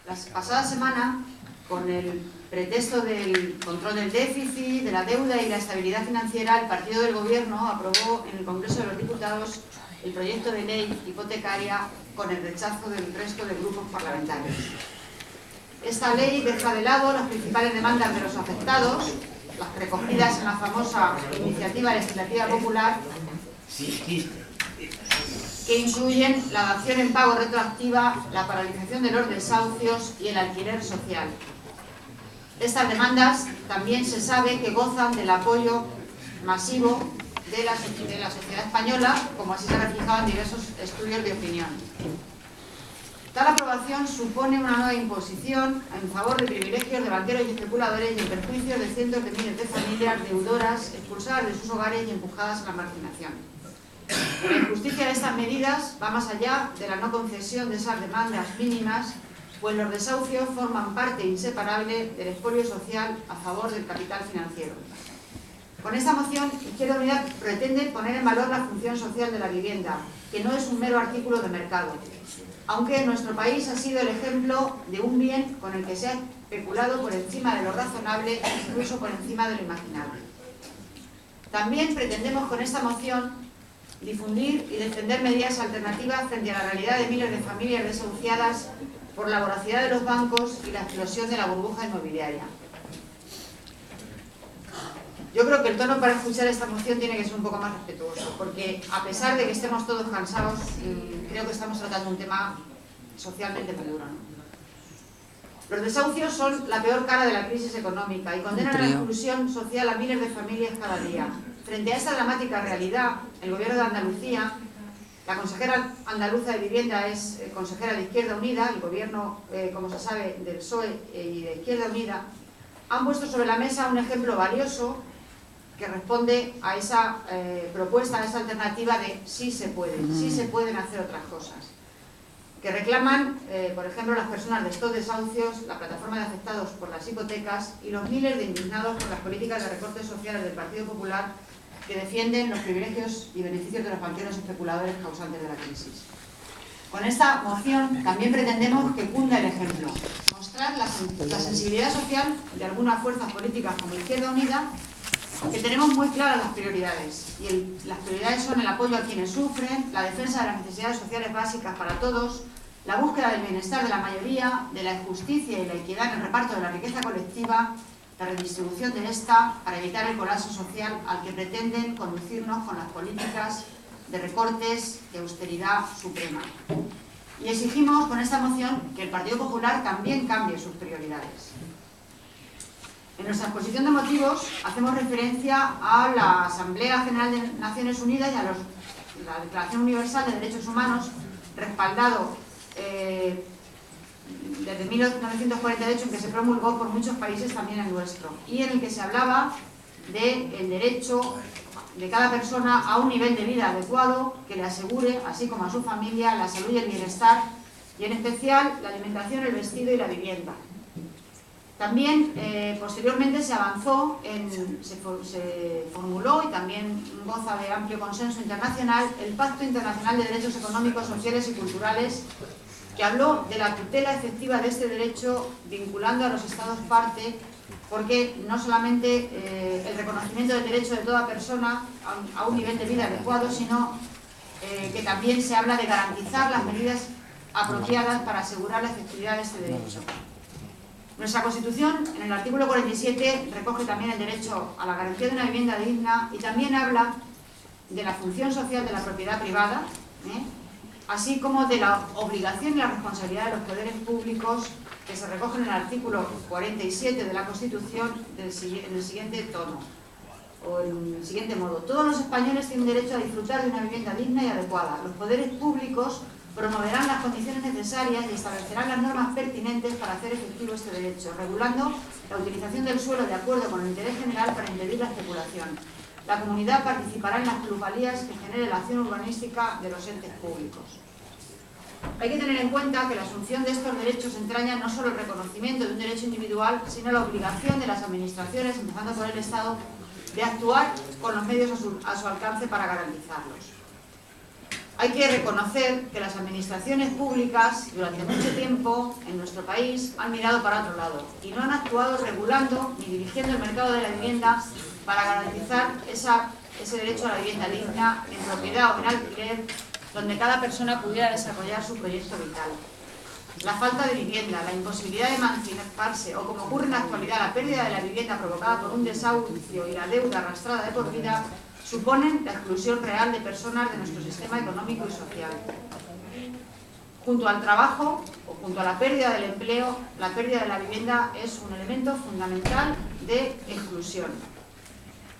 La pasada semana, con el pretexto del control del déficit, de la deuda y la estabilidad financiera, el partido del Gobierno aprobó en el Congreso de los Diputados el proyecto de ley hipotecaria con el rechazo del resto de grupos parlamentarios. Esta ley deja de lado las principales demandas de los afectados, las recogidas en la famosa Iniciativa Legislativa Popular, que incluyen la dación en pago retroactiva, la paralización de los desahucios y el alquiler social. Estas demandas también se sabe que gozan del apoyo masivo de la sociedad española, como así se ha reflejado en diversos estudios de opinión. Tal aprobación supone una nueva imposición en favor de privilegios de banqueros y especuladores y en perjuicio de cientos de miles de familias deudoras expulsadas de sus hogares y empujadas a la marginación. La injusticia de estas medidas va más allá de la no concesión de esas demandas mínimas, pues los desahucios forman parte inseparable del expolio social a favor del capital financiero. Con esta moción, Izquierda Unida pretende poner en valor la función social de la vivienda, que no es un mero artículo de mercado, aunque nuestro país ha sido el ejemplo de un bien con el que se ha especulado por encima de lo razonable e incluso por encima de lo imaginable. También pretendemos con esta moción difundir y defender medidas alternativas frente a la realidad de miles de familias desahuciadas por la voracidad de los bancos y la explosión de la burbuja inmobiliaria. Yo creo que el tono para escuchar esta moción tiene que ser un poco más respetuoso, porque a pesar de que estemos todos cansados, creo que estamos tratando un tema socialmente muy duro, ¿no? Los desahucios son la peor cara de la crisis económica y condenan a la exclusión social a miles de familias cada día. Frente a esta dramática realidad, el Gobierno de Andalucía, la consejera andaluza de Vivienda es consejera de Izquierda Unida, el Gobierno, como se sabe, del PSOE y de Izquierda Unida, han puesto sobre la mesa un ejemplo valioso que responde a esa propuesta, a esa alternativa de sí se puede, sí se pueden hacer otras cosas, que reclaman, por ejemplo, las personas de estos desahucios, la plataforma de afectados por las hipotecas y los miles de indignados por las políticas de recortes sociales del Partido Popular que defienden los privilegios y beneficios de los banqueros especuladores causantes de la crisis. Con esta moción también pretendemos que cunda el ejemplo, mostrar la sensibilidad social de algunas fuerzas políticas como Izquierda Unida, que tenemos muy claras las prioridades, y las prioridades son el apoyo a quienes sufren, la defensa de las necesidades sociales básicas para todos, la búsqueda del bienestar de la mayoría, de la justicia y la equidad en el reparto de la riqueza colectiva, la redistribución de esta para evitar el colapso social al que pretenden conducirnos con las políticas de recortes de austeridad suprema. Y exigimos con esta moción que el Partido Popular también cambie sus prioridades. En nuestra exposición de motivos hacemos referencia a la Asamblea General de Naciones Unidas y a la Declaración Universal de Derechos Humanos, respaldado desde 1948, en que se promulgó por muchos países, también el nuestro, y en el que se hablaba del derecho de cada persona a un nivel de vida adecuado que le asegure, así como a su familia, la salud y el bienestar, y en especial la alimentación, el vestido y la vivienda. También posteriormente se avanzó, se formuló y también goza de amplio consenso internacional el Pacto Internacional de Derechos Económicos, Sociales y Culturales, que habló de la tutela efectiva de este derecho vinculando a los Estados parte, porque no solamente el reconocimiento del derecho de toda persona a un nivel de vida adecuado, sino que también se habla de garantizar las medidas apropiadas para asegurar la efectividad de este derecho. Nuestra Constitución, en el artículo 47, recoge también el derecho a la garantía de una vivienda digna y también habla de la función social de la propiedad privada, así como de la obligación y la responsabilidad de los poderes públicos que se recogen en el artículo 47 de la Constitución en el siguiente tono, o en el siguiente modo. Todos los españoles tienen derecho a disfrutar de una vivienda digna y adecuada. Los poderes públicos promoverán las condiciones necesarias y establecerán las normas pertinentes para hacer efectivo este derecho, regulando la utilización del suelo de acuerdo con el interés general para impedir la especulación. La comunidad participará en las plusvalías que genere la acción urbanística de los entes públicos. Hay que tener en cuenta que la asunción de estos derechos entraña no solo el reconocimiento de un derecho individual, sino la obligación de las administraciones, empezando por el Estado, de actuar con los medios a su alcance para garantizarlos. Hay que reconocer que las administraciones públicas durante mucho tiempo en nuestro país han mirado para otro lado y no han actuado regulando ni dirigiendo el mercado de la vivienda para garantizar ese derecho a la vivienda digna, en propiedad o en alquiler, donde cada persona pudiera desarrollar su proyecto vital. La falta de vivienda, la imposibilidad de emanciparse o, como ocurre en la actualidad, la pérdida de la vivienda provocada por un desahucio y la deuda arrastrada de por vida suponen la exclusión real de personas de nuestro sistema económico y social. Junto al trabajo o junto a la pérdida del empleo, la pérdida de la vivienda es un elemento fundamental de exclusión.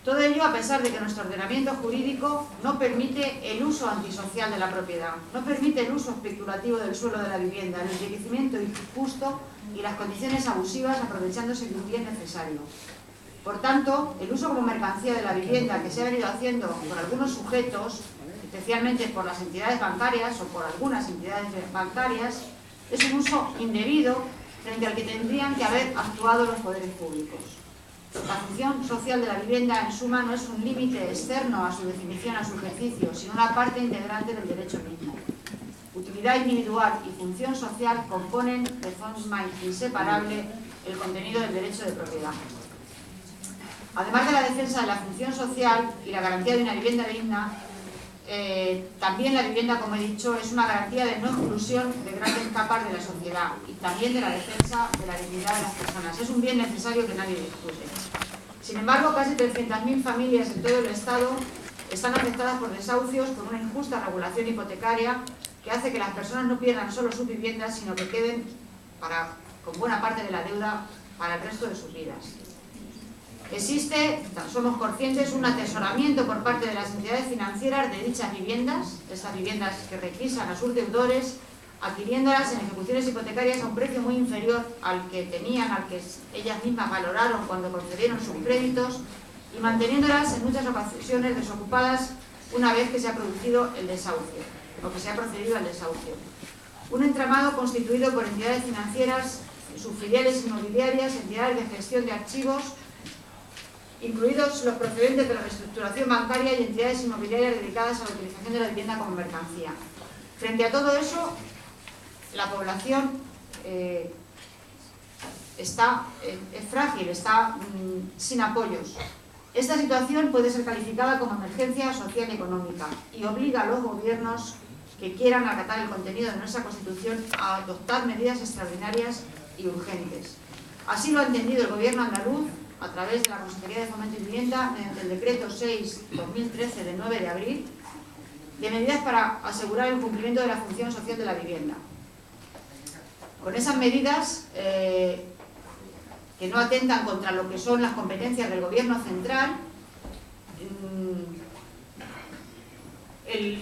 Todo ello a pesar de que nuestro ordenamiento jurídico no permite el uso antisocial de la propiedad, no permite el uso especulativo del suelo de la vivienda, el enriquecimiento injusto y las condiciones abusivas aprovechándose de un bien necesario. Por tanto, el uso como mercancía de la vivienda que se ha venido haciendo por algunos sujetos, especialmente por las entidades bancarias o por algunas entidades bancarias, es un uso indebido frente al que tendrían que haber actuado los poderes públicos. La función social de la vivienda, en suma, no es un límite externo a su definición, a su ejercicio, sino una parte integrante del derecho mismo. Utilidad individual y función social componen de forma inseparable el contenido del derecho de propiedad. Además de la defensa de la función social y la garantía de una vivienda digna, también la vivienda, como he dicho, es una garantía de no exclusión de grandes capas de la sociedad y también de la defensa de la dignidad de las personas. Es un bien necesario que nadie discute. Sin embargo, casi 300.000 familias en todo el Estado están afectadas por desahucios, por una injusta regulación hipotecaria que hace que las personas no pierdan solo sus viviendas, sino que queden con buena parte de la deuda para el resto de sus vidas. Existe, somos conscientes, un atesoramiento por parte de las entidades financieras de dichas viviendas, estas viviendas que requisan a sus deudores, adquiriéndolas en ejecuciones hipotecarias a un precio muy inferior al que tenían, al que ellas mismas valoraron cuando concedieron sus créditos, y manteniéndolas en muchas ocasiones desocupadas una vez que se ha producido el desahucio, o que se ha procedido al desahucio. Un entramado constituido por entidades financieras, subfiliales inmobiliarias, entidades de gestión de archivos, incluidos los procedentes de la reestructuración bancaria y entidades inmobiliarias dedicadas a la utilización de la vivienda como mercancía. Frente a todo eso, la población es frágil, está sin apoyos. Esta situación puede ser calificada como emergencia social y económica y obliga a los gobiernos que quieran acatar el contenido de nuestra Constitución a adoptar medidas extraordinarias y urgentes. Así lo ha entendido el Gobierno andaluz a través de la Consejería de Fomento y Vivienda mediante el Decreto 6/2013 de 9 de abril de medidas para asegurar el cumplimiento de la función social de la vivienda. Con esas medidas que no atentan contra lo que son las competencias del Gobierno central,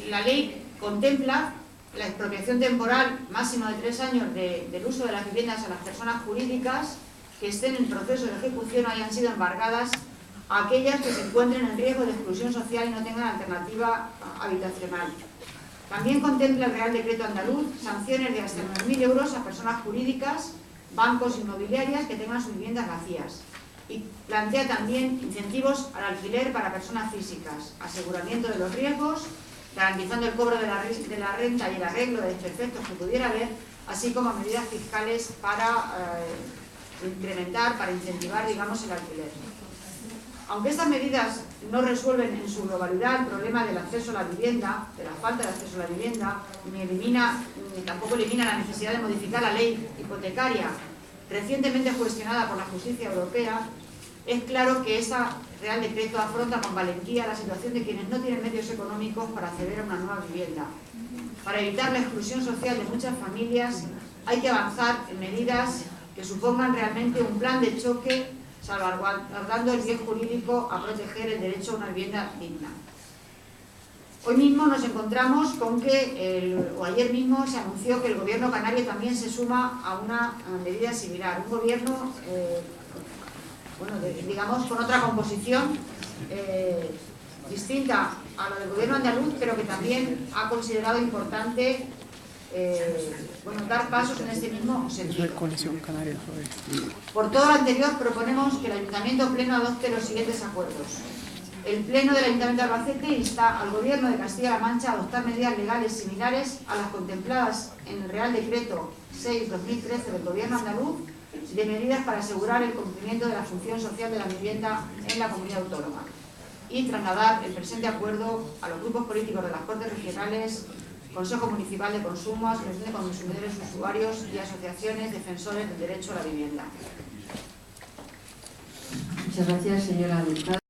la ley contempla la expropiación temporal máximo de 3 años del uso de las viviendas a las personas jurídicas que estén en proceso de ejecución o hayan sido embargadas a aquellas que se encuentren en riesgo de exclusión social y no tengan alternativa habitacional. También contempla el Real Decreto andaluz sanciones de hasta 9.000 euros a personas jurídicas, bancos inmobiliarias que tengan sus viviendas vacías. Y plantea también incentivos al alquiler para personas físicas, aseguramiento de los riesgos, garantizando el cobro de la renta y el arreglo de desperfectos que pudiera haber, así como medidas fiscales para incrementar, para incentivar, digamos, el alquiler. Aunque estas medidas no resuelven en su globalidad el problema del acceso a la vivienda, de la falta de acceso a la vivienda, ni tampoco elimina la necesidad de modificar la ley hipotecaria recientemente cuestionada por la justicia europea, es claro que este Real Decreto afronta con valentía la situación de quienes no tienen medios económicos para acceder a una nueva vivienda. Para evitar la exclusión social de muchas familias hay que avanzar en medidas que supongan realmente un plan de choque, salvaguardando el bien jurídico a proteger el derecho a una vivienda digna. Hoy mismo nos encontramos con que, o ayer mismo se anunció que el Gobierno canario también se suma a una medida similar. Un gobierno, digamos, con otra composición distinta a lo del Gobierno andaluz, pero que también ha considerado importante dar pasos en este mismo sentido. Por todo lo anterior, proponemos que el Ayuntamiento Pleno adopte los siguientes acuerdos. El Pleno del Ayuntamiento de Albacete insta al Gobierno de Castilla-La Mancha a adoptar medidas legales similares a las contempladas en el Real Decreto 6/2013 del Gobierno andaluz de medidas para asegurar el cumplimiento de la función social de la vivienda en la comunidad autónoma y trasladar el presente acuerdo a los grupos políticos de las Cortes Regionales, Consejo Municipal de Consumo, Asociación de Consumidores, Usuarios y asociaciones defensores del derecho a la vivienda. Muchas gracias, señora diputada.